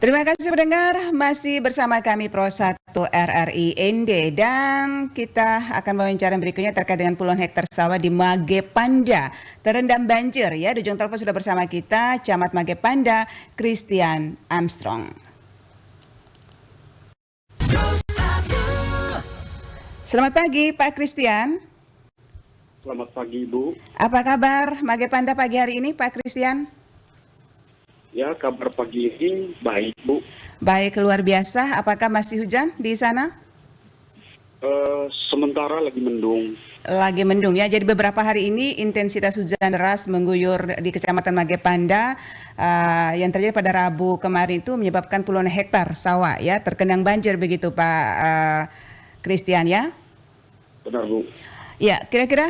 Terima kasih pendengar, masih bersama kami Pro 1 RRI ND dan kita akan wawancara berikutnya terkait dengan puluhan hektar sawah di Magepanda terendam banjir ya. Di ujung telepon sudah bersama kita Camat Magepanda Christian Armstrong. Selamat pagi Pak Christian. Selamat pagi Ibu. Apa kabar Magepanda pagi hari ini Pak Christian? Ya, kabar pagi ini baik, Bu. Baik, luar biasa. Apakah masih hujan di sana? Sementara lagi mendung. Lagi mendung ya. Jadi beberapa hari ini intensitas hujan deras mengguyur di Kecamatan Magepanda yang terjadi pada Rabu kemarin itu menyebabkan puluhan hektar sawah ya tergenang banjir begitu Pak Christian ya? Benar, Bu. Ya, kira-kira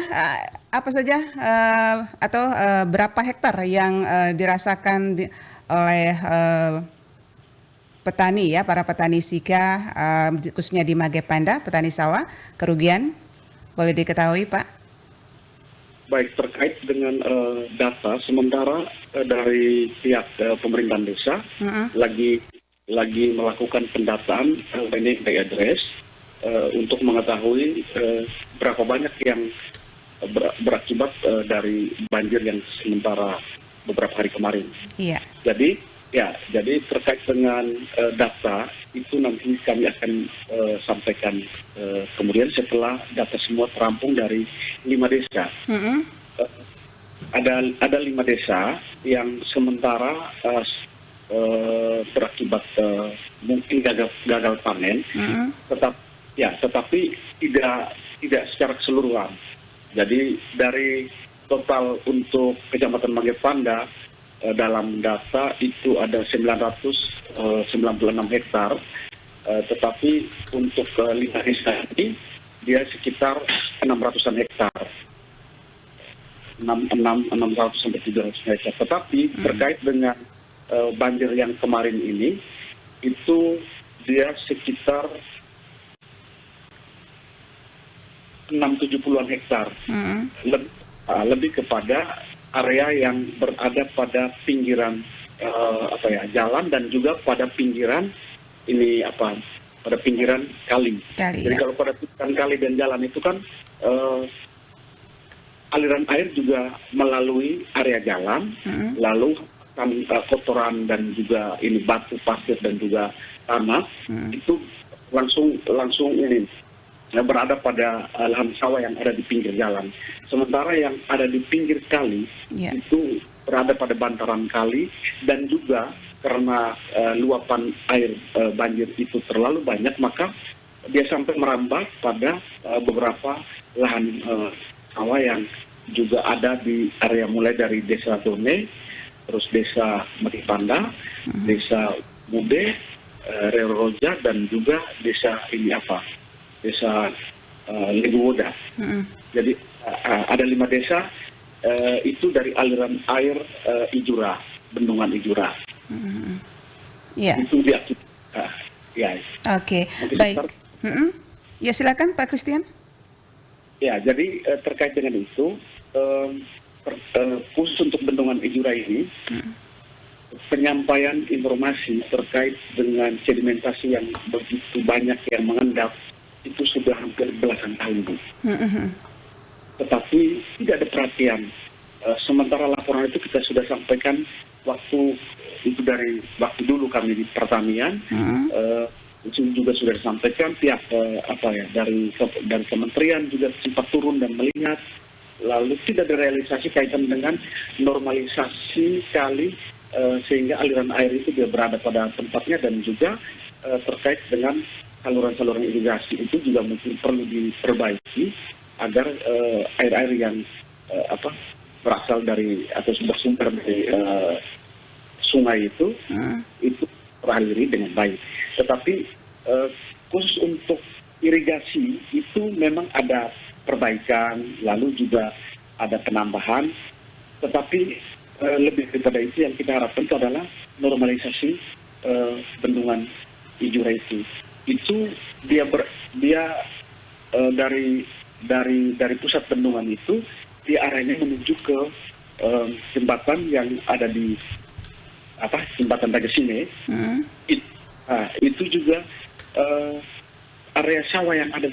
apa saja atau berapa hektar yang dirasakan oleh petani ya, para petani sika khususnya di Magepanda, petani sawah, kerugian boleh diketahui Pak? Baik, terkait dengan data sementara dari pihak pemerintahan desa lagi melakukan pendataan landing address untuk mengetahui berapa banyak yang berakibat dari banjir yang sementara beberapa hari kemarin. Iya. Jadi terkait dengan data itu nanti kami akan sampaikan kemudian setelah data semua terampung dari 5 desa. Ada 5 desa yang sementara berakibat mungkin gagal panen, tetapi tidak secara keseluruhan. Jadi dari total untuk Kecamatan Magepanda dalam data itu ada 996 hektar, tetapi untuk 5 desa ini dia sekitar 600-an hektar, 600 sampai 700 hektar. Tetapi terkait dengan banjir yang kemarin ini itu dia sekitar 670-an hektar, lebih kepada area yang berada pada pinggiran jalan dan juga pada pinggiran pada pinggiran kali. Jadi ya. Kalau pada pinggiran kali dan jalan itu kan aliran air juga melalui area jalan, lalu kan kotoran dan juga ini batu pasir dan juga tanah itu langsung ini berada pada lahan sawah yang ada di pinggir jalan. Sementara yang ada di pinggir kali itu berada pada bantaran kali dan juga karena luapan air banjir itu terlalu banyak, maka dia sampai merambah pada beberapa lahan sawah yang juga ada di area mulai dari Desa Done, terus Desa Magepanda, Desa Mude, Rero-Roja dan juga Desa Desa Leguwoda. Jadi ada 5 desa itu dari aliran air Ijura, bendungan Ijura. Itu diakibatkan. Oke, baik. Ya silakan Pak Christian. Ya, jadi terkait dengan itu khusus untuk bendungan Ijura ini penyampaian informasi terkait dengan sedimentasi yang begitu banyak yang mengendap itu sudah hampir belasan tahun, Bu. Tetapi tidak ada perhatian. Sementara laporan itu kita sudah sampaikan waktu dulu kami di pertanian, itu juga sudah disampaikan pihak dari kementerian juga sempat turun dan melihat, lalu tidak direalisasi kaitan dengan normalisasi kali sehingga aliran air itu dia berada pada tempatnya dan juga terkait dengan saluran-saluran irigasi itu juga mungkin perlu diperbaiki agar air-air yang berasal dari atau bersumber dari sungai itu teraliri dengan baik. Tetapi khusus untuk irigasi itu memang ada perbaikan, lalu juga ada penambahan, tetapi lebih daripada itu yang kita harapkan itu adalah normalisasi bendungan Ijura itu. Itu dia dari pusat bendungan itu dia arahnya menuju ke jembatan yang ada di jembatan Dagesine, itu juga area sawah yang ada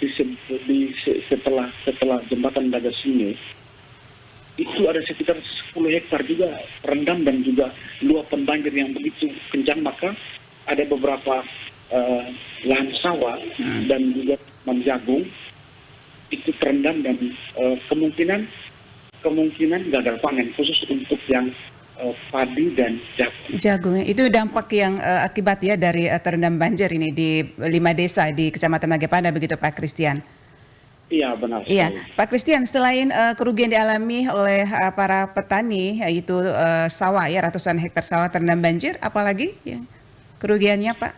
setelah jembatan Dagesine itu ada sekitar 10 hektar juga rendam dan juga luapan banjir yang begitu kencang, maka ada beberapa lahan sawah dan juga jagung itu terendam dan kemungkinan gagal panen khusus untuk yang padi dan jagung. Itu dampak yang akibat ya dari terendam banjir ini di 5 desa di Kecamatan Magepanda begitu Pak Christian. Iya benar. Iya, Pak Christian, selain kerugian dialami oleh para petani, yaitu sawah ya, ratusan hektar sawah terendam banjir, apalagi ya, kerugiannya Pak?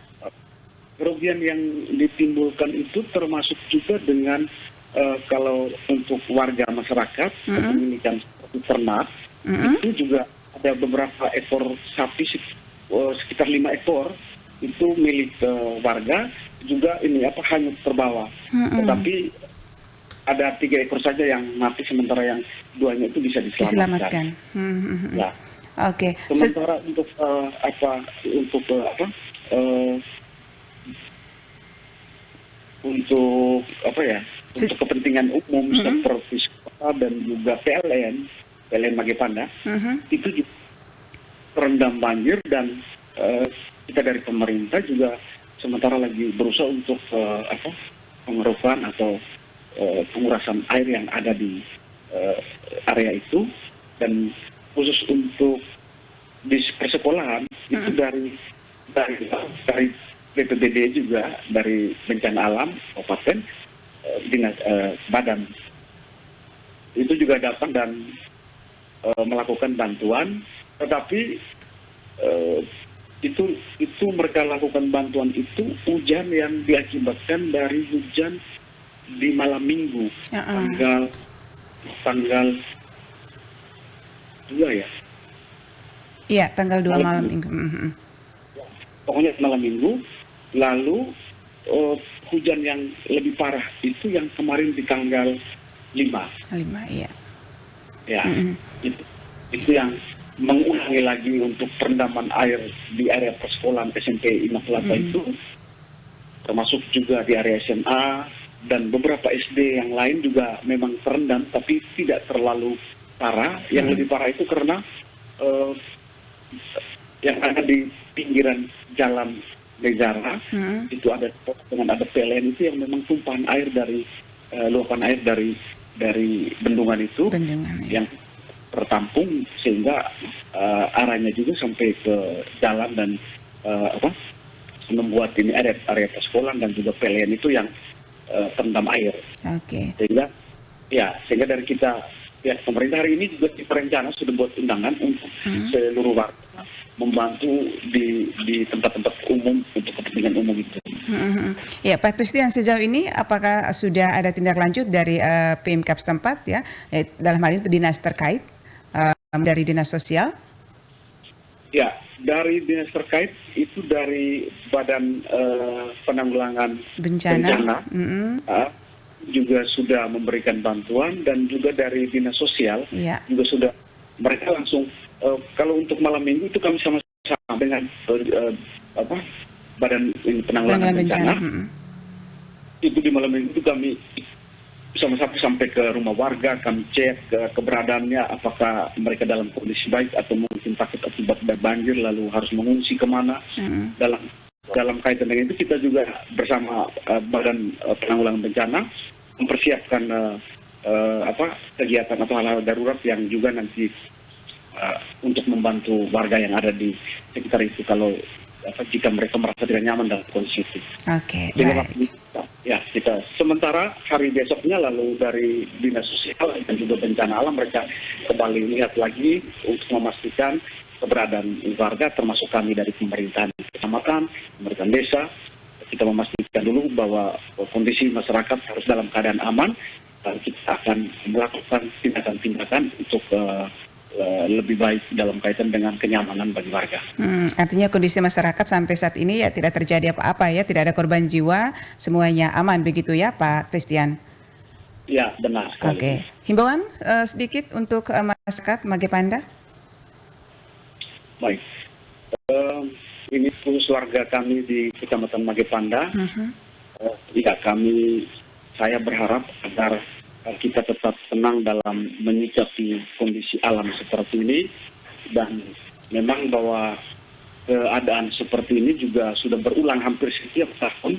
Kerugian yang ditimbulkan itu termasuk juga dengan kalau untuk warga masyarakat, kepemilikan ternak, itu juga ada beberapa ekor sapi, sekitar 5 ekor, itu milik warga, juga hanyut terbawa. Tetapi ada 3 ekor saja yang mati, sementara yang 2-nya itu bisa diselamatkan. Ya. Oke. Sementara untuk untuk kepentingan umum seperti sekolah dan juga PLN Magepanda, itu juga terendam banjir dan kita dari pemerintah juga sementara lagi berusaha untuk pengerukan atau pengurasan air yang ada di area itu, dan khusus untuk di persekolahan itu dari BPBD juga, dari bencana alam kabupaten, dinas badan itu juga datang dan melakukan bantuan, tetapi itu mereka lakukan bantuan itu hujan yang diakibatkan dari hujan di malam minggu, tanggal 2 ya? Iya, tanggal 2 malam minggu. Pokoknya malam minggu, lalu hujan yang lebih parah itu yang kemarin di tanggal 5. 5, iya. Ya, itu yang mengulangi lagi untuk perendaman air di area persekolahan SMP Immaculata itu, termasuk juga di area SMA, dan beberapa SD yang lain juga memang terendam, tapi tidak terlalu parah. Yang lebih parah itu karena yang ada di pinggiran jalan Negara, itu ada PLN itu yang memang tumpahan air dari luapan air dari bendungan itu, yang tertampung sehingga arahnya juga sampai ke jalan dan membuat ini area persekolahan dan juga PLN itu yang terendam air. Sehingga dari kita pihak pemerintah hari ini juga berencana sudah buat undangan untuk seluruh warga membantu di tempat-tempat umum untuk kepentingan umum itu. Ya, Pak Christian, sejauh ini apakah sudah ada tindak lanjut dari Pemkab setempat ya, dalam hal ini dinas terkait dari dinas sosial? Ya, dari dinas terkait itu dari Badan Penanggulangan Bencana juga sudah memberikan bantuan, dan juga dari dinas sosial juga sudah, mereka langsung kalau untuk malam minggu itu kami sama-sama dengan Badan Penanggulangan Bencana. Itu di malam minggu itu kami sama-sama sampai ke rumah warga, kami cek keberadaannya, apakah mereka dalam kondisi baik atau mungkin takut akibat banjir lalu harus mengungsi kemana. Dalam kaitan dengan itu kita juga bersama Badan Penanggulangan Bencana mempersiapkan kegiatan atau hal-hal darurat yang juga nanti untuk membantu warga yang ada di sekitar itu kalau jika mereka merasa tidak nyaman dalam kondisi itu. Ya, kita sementara hari besoknya lalu dari dinas sosial dan juga bencana alam mereka kembali lihat lagi untuk memastikan keberadaan warga, termasuk kami dari pemerintahan kecamatan, pemerintahan desa. Kita memastikan dulu bahwa kondisi masyarakat harus dalam keadaan aman, dan kita akan melakukan tindakan-tindakan untuk lebih baik dalam kaitan dengan kenyamanan bagi warga. Artinya kondisi masyarakat sampai saat ini ya tidak terjadi apa-apa ya, tidak ada korban jiwa, semuanya aman begitu ya Pak Christian? Ya, benar sekali. Oke. Himbauan sedikit untuk masyarakat Magepanda? Baik. Ini khusus warga kami di Kecamatan Magepanda. Ya, saya berharap agar kita tetap tenang dalam menyikapi kondisi alam seperti ini, dan memang bahwa keadaan seperti ini juga sudah berulang hampir setiap tahun.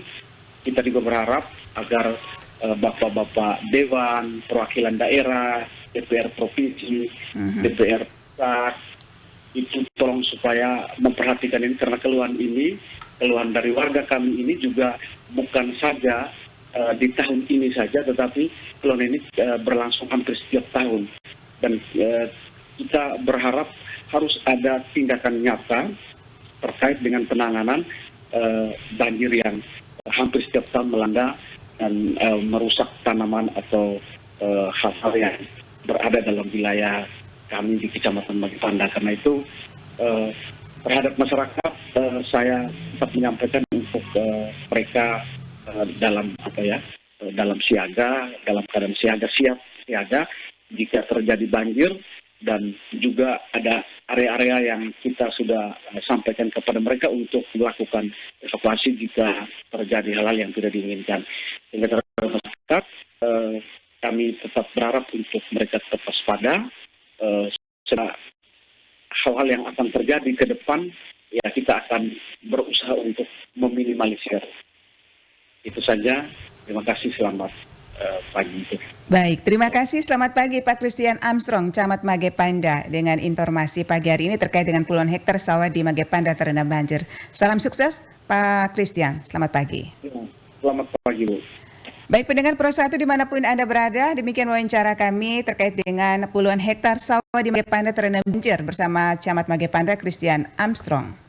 Kita juga berharap agar bapak-bapak dewan, perwakilan daerah, DPR provinsi, DPR pusat, itu tolong supaya memperhatikan ini, karena keluhan dari warga kami ini juga bukan saja di tahun ini saja, tetapi keluhan ini berlangsung hampir setiap tahun. Dan kita berharap harus ada tindakan nyata terkait dengan penanganan banjir yang hampir setiap tahun melanda dan merusak tanaman atau hal-hal yang berada dalam wilayah kami di Kecamatan Magepanda. Karena itu terhadap masyarakat saya tetap menyampaikan untuk mereka dalam keadaan siaga jika terjadi banjir, dan juga ada area-area yang kita sudah sampaikan kepada mereka untuk melakukan evakuasi jika terjadi hal-hal yang tidak diinginkan. Sehingga terhadap masyarakat kami tetap berharap untuk mereka tetap waspada. Hal-hal yang akan terjadi ke depan, ya kita akan berusaha untuk meminimalisir. Itu saja. Terima kasih. Selamat pagi. Baik, terima kasih. Selamat pagi Pak Christian Armstrong, Camat Magepanda, dengan informasi pagi hari ini terkait dengan puluhan hektar sawah di Magepanda terendam banjir. Salam sukses Pak Christian. Selamat pagi. Selamat pagi, Bu. Baik, pendengar Pro 1 dimanapun Anda berada, demikian wawancara kami terkait dengan puluhan hektar sawah di Magepanda terendam banjir bersama Camat Magepanda Christian Armstrong.